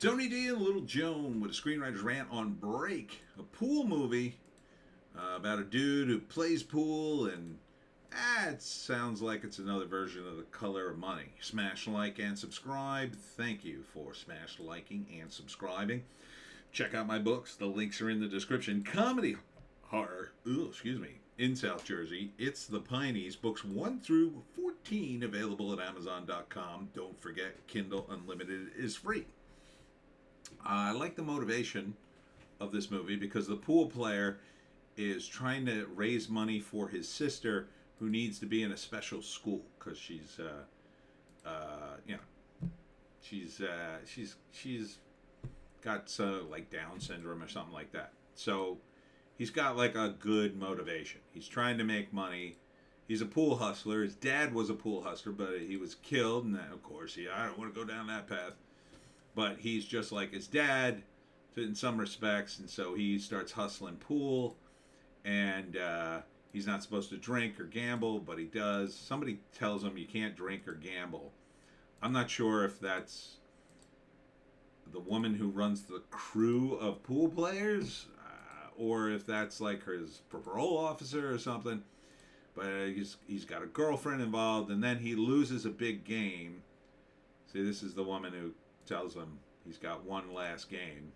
Tony D and Little Joan with a screenwriter's rant on Break, a pool movie about a dude who plays pool, and it sounds like it's another version of The Color of Money. Smash like and subscribe. Thank you for smash liking and subscribing. Check out my books. The links are in the description. Comedy horror, in South Jersey. It's the Pineys. Books 1 through 14 available at Amazon.com. Don't forget, Kindle Unlimited is free. I like the motivation of this movie because the pool player is trying to raise money for his sister who needs to be in a special school because you know, she's got like Down syndrome or something like that. So he's got like a good motivation. He's trying to make money. He's a pool hustler. His dad was a pool hustler, but he was killed, and of course, I don't want to go down that path. But he's just like his dad in some respects, and so he starts hustling pool, and he's not supposed to drink or gamble, but he does. Somebody tells him you can't drink or gamble. I'm not sure if that's the woman who runs the crew of pool players, or if that's like his parole officer or something. But he's got a girlfriend involved, and then he loses a big game. See, this is the woman who tells him he's got one last game.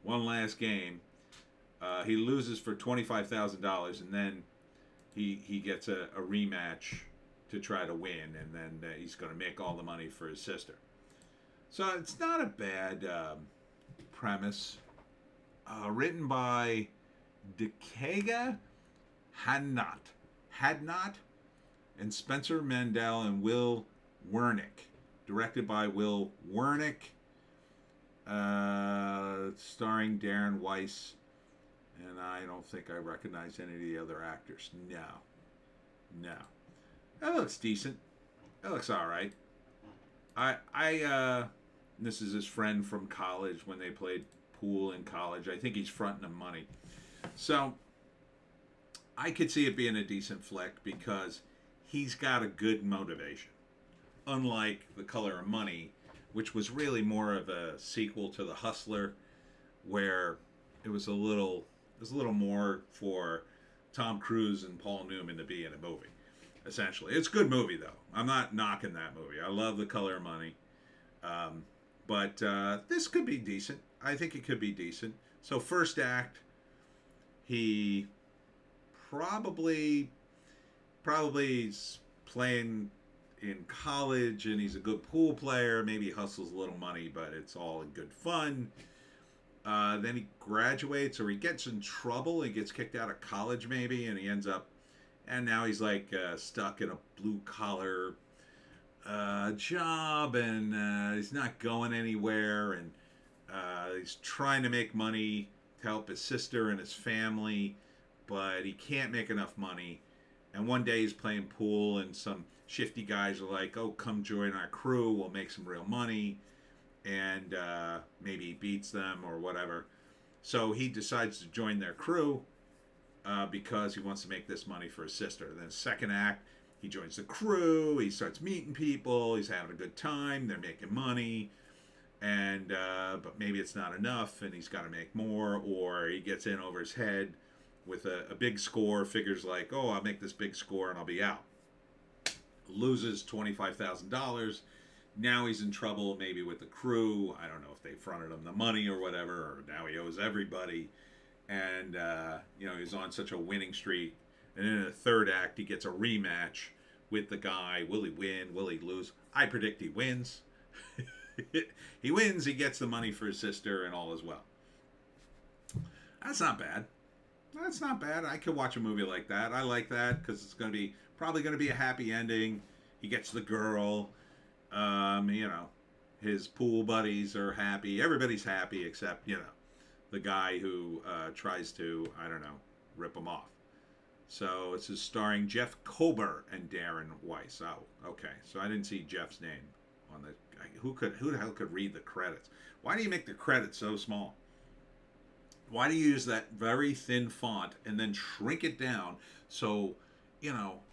One last game. He loses for $25,000, and then he gets a rematch to try to win, and then he's going to make all the money for his sister. So it's not a bad premise. Written by Dekega Hadnot, and Spencer Mandel and Will Wernick. Directed by Will Wernick. Starring Darren Weiss. And I don't think I recognize any of the other actors. No. That looks decent. That looks alright. This is his friend from college when they played pool in college. I think he's fronting him money. So, I could see it being a decent flick because he's got a good motivation. Unlike The Color of Money, which was really more of a sequel to The Hustler, where it was a little more for Tom Cruise and Paul Newman to be in a movie. Essentially, it's a good movie though. I'm not knocking that movie. I love The Color of Money, but this could be decent. I think it could be decent. So first act, he probably is playing in college, and he's a good pool player. Maybe he hustles a little money, but it's all in good fun. Then he graduates, or he gets in trouble. He gets kicked out of college, maybe, and he ends up, and now he's like stuck in a blue collar job, and he's not going anywhere, and he's trying to make money to help his sister and his family, but he can't make enough money. And one day he's playing pool, and some shifty guys are like, "Oh, come join our crew. We'll make some real money." And maybe he beats them or whatever. So he decides to join their crew because he wants to make this money for his sister. Then second act, he joins the crew. He starts meeting people. He's having a good time. They're making money. And but maybe it's not enough, and he's got to make more, or he gets in over his head with a big score, figures like, oh, I'll make this big score and I'll be out. Loses $25,000. Now he's in trouble, maybe with the crew. I don't know if they fronted him the money or whatever, or now he owes everybody. And, he's on such a winning streak. And in the third act, he gets a rematch with the guy. Will he win? Will he lose? I predict he wins. He wins, he gets the money for his sister, and all is well. That's not bad. That's not bad. I could watch a movie like that. I like that because it's probably going to be a happy ending. He gets the girl. His pool buddies are happy. Everybody's happy except, the guy who tries to, rip him off. So this is starring Jeff Kober and Darren Weiss. Oh, okay. So I didn't see Jeff's name on the. Who the hell could read the credits? Why do you make the credits so small? Why do you use that very thin font and then shrink it down so,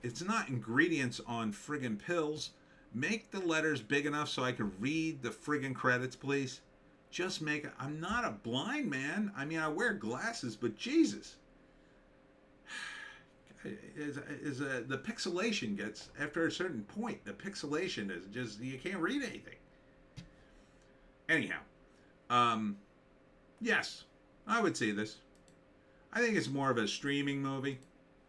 it's not ingredients on friggin' pills? Make the letters big enough so I can read the friggin' credits, please. just make it. I'm not a blind man. I mean, I wear glasses, but Jesus. The pixelation gets, after a certain point, the pixelation is just, you can't read anything. Anyhow, yes, I would see this. I think it's more of a streaming movie.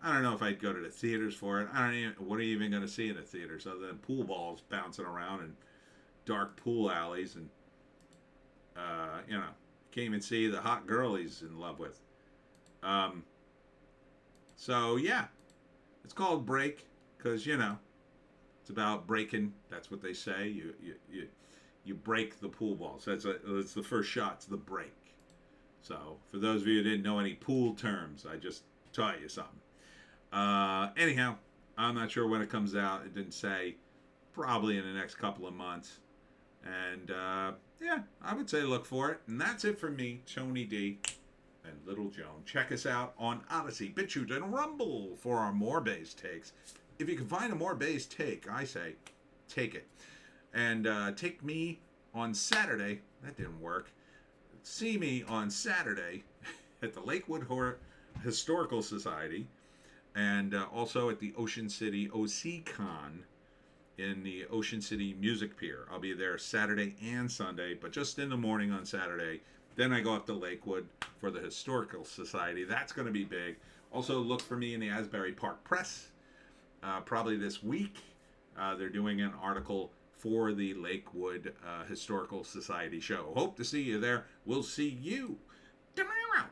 I don't know if I'd go to the theaters for it. I don't even, what are you even going to see in the theaters other than pool balls bouncing around and dark pool alleys and, can't even see the hot girl he's in love with. So yeah, it's called Break because it's about breaking. That's what they say. You break the pool balls. That's the first shot. It's the break. So for those of you who didn't know any pool terms, I just taught you something. Anyhow, I'm not sure when it comes out. It didn't say. Probably in the next couple of months. And yeah, I would say look for it. And that's it for me, Tony D. and Little Joan. Check us out on Odysee, Bitchute, and Rumble for our more bass takes. If you can find a more bass take, I say take it. And take me on Saturday. That didn't work. See me on Saturday at the Lakewood Historical Society and also at the Ocean City OC-Con in the Ocean City Music Pier. I'll be there Saturday and Sunday, but just in the morning on Saturday. Then I go up to Lakewood for the Historical Society. That's going to be big. Also, look for me in the Asbury Park Press. Probably this week, they're doing an article for the Lakewood Historical Society show. Hope to see you there. We'll see you tomorrow.